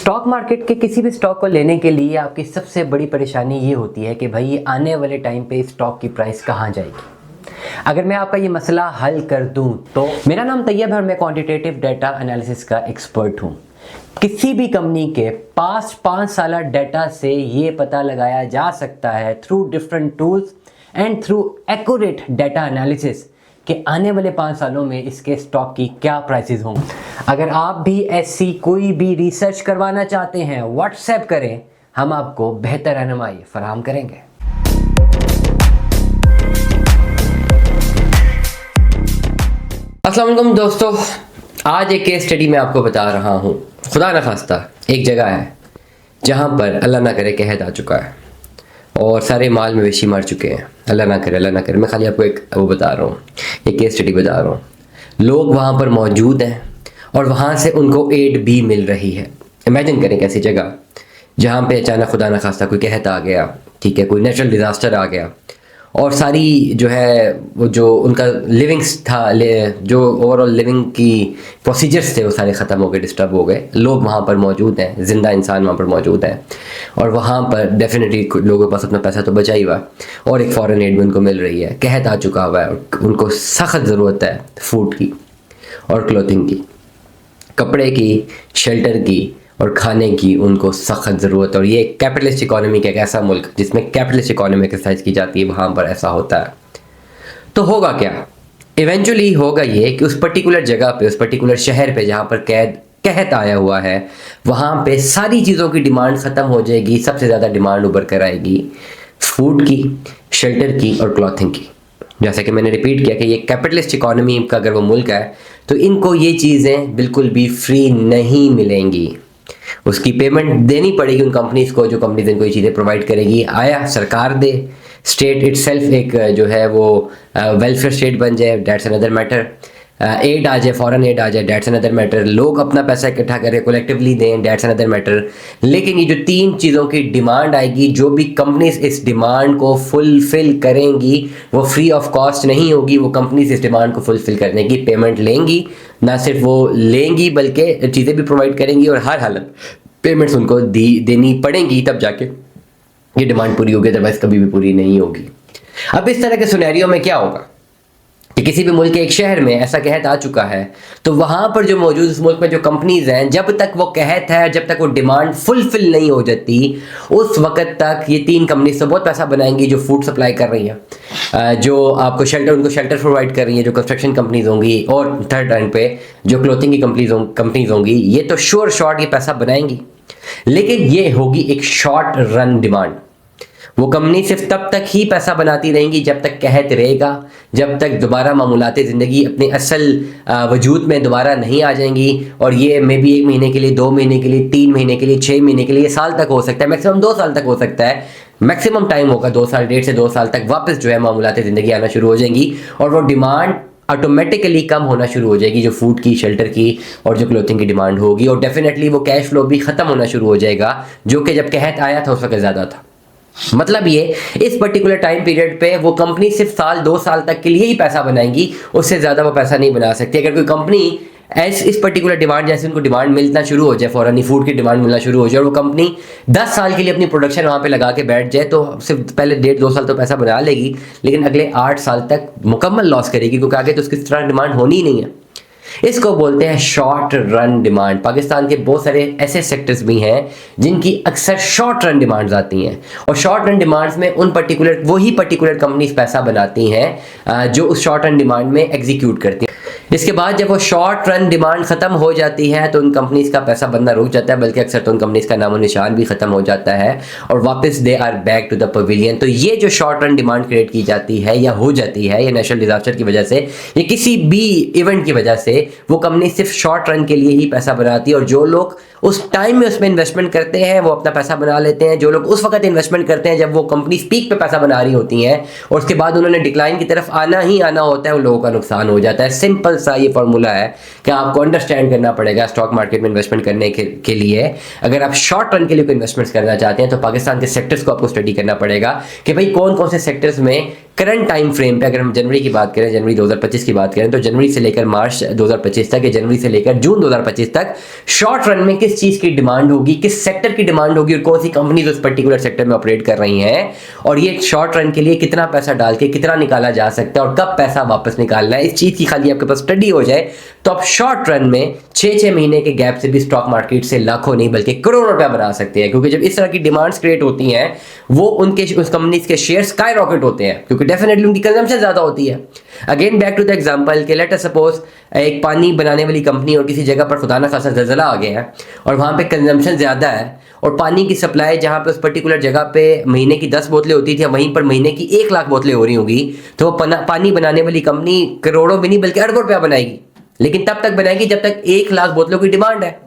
Stock market के किसी भी स्टॉक को लेने के लिए आपकी सबसे बड़ी परेशानी ये होती है कि भाई आने वाले टाइम पे स्टॉक की प्राइस कहाँ जाएगी। अगर मैं आपका ये मसला हल कर दूं तो मेरा नाम तैयब है और मैं क्वांटिटेटिव डाटा एनालिसिस का एक्सपर्ट हूं। किसी भी कंपनी के पास्ट 5 साल डाटा से ये पता लगाया जा सकता है through different tools and through accurate data analysis कि आने वाले 5 सालों में इसके स्टॉक की क्या प्राइसेस होंगे। अगर आप भी ऐसी कोई भी रिसर्च करवाना चाहते हैं व्हाट्सएप करें, हम आपको बेहतर रहनुमाई फराहम करेंगे। अस्सलाम वालेकुम दोस्तों, आज एक केस स्टडी मैं आपको बता रहा हूँ। खुदा न खास्ता एक जगह है जहाँ पर अल्लाह ना करे कहत आ चुका है और सारे माल मवेशी मर चुके हैं। अल्लाह ना करे, मैं खाली आपको एक वो बता रहा हूँ, एक केस स्टडी बता रहा हूँ। लोग वहाँ पर मौजूद हैं और वहाँ से उनको एड भी मिल रही है। इमेजिन करें कैसी जगह जहाँ पे अचानक खुदा न खास्ता कोई कहत आ गया, ठीक है, कोई नेचुरल डिज़ास्टर आ गया और सारी जो है वो जो उनका लिविंग्स था, जो ओवरऑल लिविंग की प्रोसीजर्स थे वो सारे ख़त्म हो गए, डिस्टर्ब हो गए। लोग वहाँ पर मौजूद हैं, ज़िंदा इंसान वहाँ पर मौजूद हैं और वहाँ पर डेफिनेटली लोगों के पास अपना पैसा तो बचा ही हुआ और एक फ़ॉरेन एड भी उनको मिल रही है। कहत आ चुका हुआ है, उनको सख्त ज़रूरत है फूड की और क्लोथिंग की, कपड़े की, शेल्टर की और खाने की उनको सख्त ज़रूरत है। और ये कैपिटलिस्ट इकोनॉमी का एक ऐसा मुल्क जिसमें कैपिटलिस्ट इकोनॉमी एक्सरसाइज की जाती है, वहाँ पर ऐसा होता है। तो होगा क्या? इवेंचुअली होगा ये कि उस पर्टिकुलर जगह पे, उस पर्टिकुलर शहर पे जहाँ पर कहत आया हुआ है, वहाँ पे सारी चीज़ों की डिमांड ख़त्म हो जाएगी। सबसे ज़्यादा डिमांड उभर कर आएगी फूड की, शेल्टर की और क्लॉथिंग की। जैसे कि मैंने रिपीट किया कि ये कैपिटलिस्ट इकोनॉमी का अगर वो मुल्क है तो इनको ये चीज़ें बिल्कुल भी फ्री नहीं मिलेंगी। उसकी पेमेंट देनी पड़ेगी उन कंपनीज़ को, जो कंपनीज इनको ये चीज़ें प्रोवाइड करेगी। आया सरकार दे, स्टेट इटसेल्फ एक जो है वो वेलफेयर स्टेट बन जाए, दैट्स अनदर मैटर। एड आ जाए, फॉरेन एड आ जाए, दैट्स अनदर मैटर। लोग अपना पैसा इकट्ठा करें, कलेक्टिवली दें, दैट्स अनदर मैटर। लेकिन ये जो 3 चीज़ों की डिमांड आएगी, जो भी कंपनीज इस डिमांड को फुलफिल करेंगी वो फ्री ऑफ कॉस्ट नहीं होगी। वो कंपनीज इस डिमांड को फुलफिल करने की पेमेंट लेंगी, ना सिर्फ वो लेंगी बल्कि चीज़ें भी प्रोवाइड करेंगी और हर हालत पेमेंट्स उनको देनी पड़ेंगी, तब जाके ये डिमांड पूरी होगी, अदरवाइज कभी भी पूरी नहीं होगी। अब इस तरह के सिनेरियो में क्या होगा कि किसी भी मुल्क के एक शहर में ऐसा कहत आ चुका है तो वहाँ पर जो मौजूद उस मुल्क में जो कंपनीज हैं, जब तक वो कहत है, जब तक वो डिमांड फुलफिल नहीं हो जाती, उस वक्त तक ये 3 कंपनीज तो बहुत पैसा बनाएंगी जो फूड सप्लाई कर रही हैं, जो आपको उनको शेल्टर प्रोवाइड कर रही हैं, जो कंस्ट्रक्शन कंपनीज होंगी, और थर्ड रन पे जो क्लोथिंग की कंपनीज होंगी। ये तो श्योर शॉर्ट ये पैसा बनाएंगी, लेकिन ये होगी एक शॉर्ट रन डिमांड। वो कंपनी सिर्फ तब तक ही पैसा बनाती रहेंगी जब तक कहत रहेगा, जब तक दोबारा मामूलाते ज़िंदगी अपने असल वजूद में दोबारा नहीं आ जाएंगी। और ये मे बी 1 महीने के लिए, 2 महीने के लिए, 3 महीने के लिए, 6 महीने के लिए, साल तक हो सकता है, मैक्सिमम 2 साल तक हो सकता है। मैक्सिमम टाइम होगा 2 साल, 1.5 से 2 साल तक वापस जो है मामूलाते ज़िंदगी आना शुरू हो जाएंगी और वो डिमांड ऑटोमेटिकली कम होना शुरू हो जाएगी, जो फूड की, शेल्टर की और जो क्लोथिंग की डिमांड होगी। और डेफिनेटली वो कैश फ्लो भी ख़त्म होना शुरू हो जाएगा, जो कि जब कहत आया था उस वक्त ज़्यादा था। मतलब ये इस पर्टिकुलर टाइम पीरियड पे वो कंपनी सिर्फ साल 2 साल तक के लिए ही पैसा बनाएंगी, उससे ज़्यादा वो पैसा नहीं बना सकती। अगर कोई कंपनी इस पर्टिकुलर डिमांड, जैसे उनको डिमांड मिलना शुरू हो जाए, फौरन फूड की डिमांड मिलना शुरू हो जाए और वो कंपनी 10 साल के लिए अपनी प्रोडक्शन वहाँ पे लगा के बैठ जाए, तो सिर्फ पहले 1.5-2 साल तो पैसा बना लेगी, लेकिन अगले 8 साल तक मुकम्मल लॉस करेगी, क्योंकि आगे तो उसकी तरह डिमांड होनी ही नहीं है। इसको बोलते हैं शॉर्ट रन डिमांड। पाकिस्तान के बहुत सारे ऐसे सेक्टर्स भी हैं जिनकी अक्सर शॉर्ट रन डिमांड्स आती हैं और शॉर्ट रन डिमांड्स में वही पर्टिकुलर कंपनीज पैसा बनाती हैं जो उस शॉर्ट रन डिमांड में एग्जीक्यूट करती हैं। इसके बाद जब वो शॉर्ट रन डिमांड ख़त्म हो जाती है तो उन कंपनीज का पैसा बनना रुक जाता है, बल्कि अक्सर तो उन कंपनीज का नामो निशान भी ख़त्म हो जाता है और वापस they are back to the pavilion. तो ये जो शॉर्ट रन डिमांड क्रिएट की जाती है या हो जाती है, ये नेचुरल डिजास्टर की वजह से या किसी भी इवेंट की वजह से, वो कंपनी सिर्फ शॉर्ट रन के लिए ही पैसा बनाती है और जो लोग उस टाइम में उसमें इन्वेस्टमेंट करते हैं वो अपना पैसा बना लेते हैं। जो लोग उस वक्त इन्वेस्टमेंट करते हैं जब वो कंपनी पीक पे पैसा बना रही होती हैं और उसके बाद उन्होंने डिक्लाइन की तरफ आना ही आना होता है, उन लोगों का नुकसान हो जाता है। सिंपल सा ये फॉर्मूला है कि आपको अंडरस्टैंड करना पड़ेगा स्टॉक मार्केट में इन्वेस्टमेंट करने के लिए। अगर आप शॉर्ट रन के लिए कोई इन्वेस्टमेंट्स करना चाहते हैं तो पाकिस्तान के सेक्टर्स को आपको स्टडी करना पड़ेगा कि भाई कौन कौन से सेक्टर्स में करंट टाइम फ्रेम पे, अगर हम जनवरी की बात करें, जनवरी 2025 की बात करें, तो जनवरी से लेकर मार्च 2025 तक या जनवरी से लेकर जून 2025 तक शॉर्ट रन में किस किस चीज़ की डिमांड होगी, किस सेक्टर की डिमांड होगी और कौन सी कंपनीज उस पर्टिकुलर सेक्टर में ऑपरेट कर रही हैं, और ये शॉर्ट रन के लिए कितना पैसा डाल के कितना निकाला जा सकता है और कब पैसा वापस निकालना है, इस चीज़ की खाली आपके पास स्टडी हो जाए तो आप शॉर्ट रन में 6-6 महीने के गैप से भी स्टॉक मार्केट से लाखों नहीं बल्कि करोड़ों रुपया बना सकते हैं। क्योंकि जब इस तरह की डिमांड्स क्रिएट होती हैं वो उस कंपनीज के शेयर स्काई रॉकेट होते हैं, क्योंकि डेफिनेटली उनकी कंजम्पशन ज़्यादा होती है। Again back to the example कि लेट अस सपोज एक पानी बनाने वाली कंपनी और किसी जगह पर खुदा ना खासा ज़लज़ला आ गया है और वहाँ पे कंजम्पशन ज़्यादा है और पानी की सप्लाई जहाँ पे उस पर्टिकुलर जगह पे महीने की 10 बोतलें होती थी वहीं पर महीने की 1 लाख बोतलें हो रही होंगी, तो वो पानी बनाने वाली कंपनी करोड़ों भी नहीं बल्कि अरबों रुपया बनाएगी, लेकिन तब तक बनाएगी जब तक 1 लाख बोतलों की डिमांड है।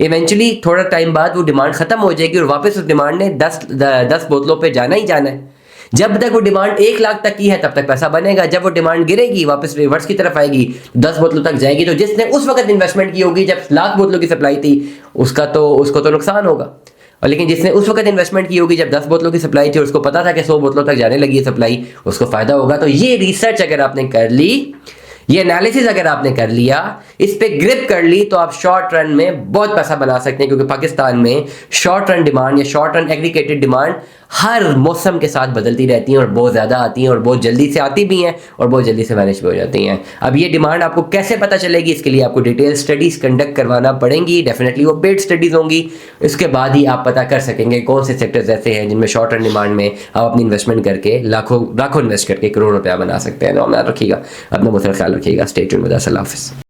इवेंचुअली थोड़ा टाइम बाद वो डिमांड खत्म हो जाएगी और वापस उस डिमांड ने 10 बोतलों पे जाना ही जाना है। जब तक वो डिमांड 1 लाख तक की है तब तक पैसा बनेगा, जब वो डिमांड गिरेगी वापस रिवर्स की तरफ आएगी 10 बोतलों तक जाएगी, तो जिसने उस वक्त इन्वेस्टमेंट की होगी जब लाख बोतलों की सप्लाई थी उसको तो नुकसान होगा, और लेकिन जिसने उस वक्त इन्वेस्टमेंट की होगी जब 10 बोतलों की सप्लाई थी और उसको पता था कि 100 बोतलों तक जाने लगी है सप्लाई, उसको फायदा होगा। तो ये रिसर्च अगर आपने कर ली, ये एनालिसिस अगर आपने कर लिया, इस पे ग्रिप कर ली, तो आप शॉर्ट रन में बहुत पैसा बना सकते हैं। क्योंकि पाकिस्तान में शॉर्ट रन डिमांड या शॉर्ट रन एग्रीगेटेड डिमांड हर मौसम के साथ बदलती रहती हैं और बहुत ज़्यादा आती हैं और बहुत जल्दी से आती भी हैं और बहुत जल्दी से मैनेज भी हो जाती हैं। अब ये डिमांड आपको कैसे पता चलेगी, इसके लिए आपको डिटेल स्टडीज़ कंडक्ट करवाना पड़ेंगी। डेफिनेटली वो पेड स्टडीज़ होंगी, इसके बाद ही आप पता कर सकेंगे कौन से सेक्टर्स ऐसे हैं जिनमें शॉर्ट रन डिमांड में आप अपनी इन्वेस्टमेंट करके लाखों इन्वेस्ट करके करोड़ रुपया बना सकते हैं। तो याद रखिएगा, अपना बहुत सारा ख्याल रखिएगा। Stay tuned with us. अल्लाह हाफ़िज़।